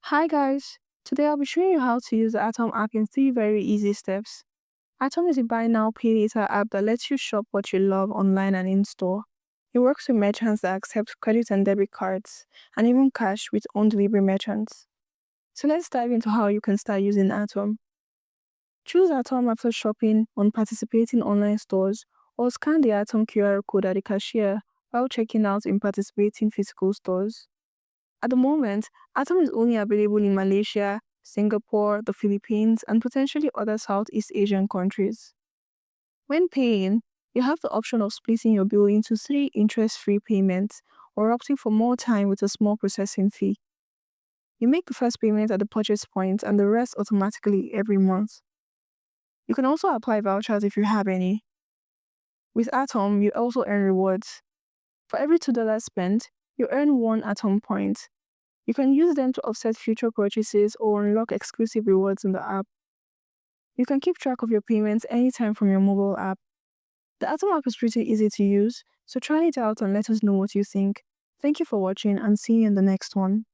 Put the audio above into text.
Hi guys, today I'll be showing you how to use the Atome app in 3 very easy steps. Atome is a buy now pay later app that lets you shop what you love online and in store. It works with merchants that accept credit and debit cards, and even cash with own delivery merchants. So let's dive into how you can start using Atome. Choose Atome after shopping on participating online stores, or scan the Atome QR code at the cashier while checking out in participating physical stores. At the moment, Atom is only available in Malaysia, Singapore, the Philippines, and potentially other Southeast Asian countries. When paying, you have the option of splitting your bill into 3 interest-free payments or opting for more time with a small processing fee. You make the first payment at the purchase point and the rest automatically every month. You can also apply vouchers if you have any. With Atom, you also earn rewards. For every $2 spent, you earn 1 Atom point. You can use them to offset future purchases or unlock exclusive rewards in the app. You can keep track of your payments anytime from your mobile app. The Atom app is pretty easy to use, so try it out and let us know what you think. Thank you for watching and see you in the next one.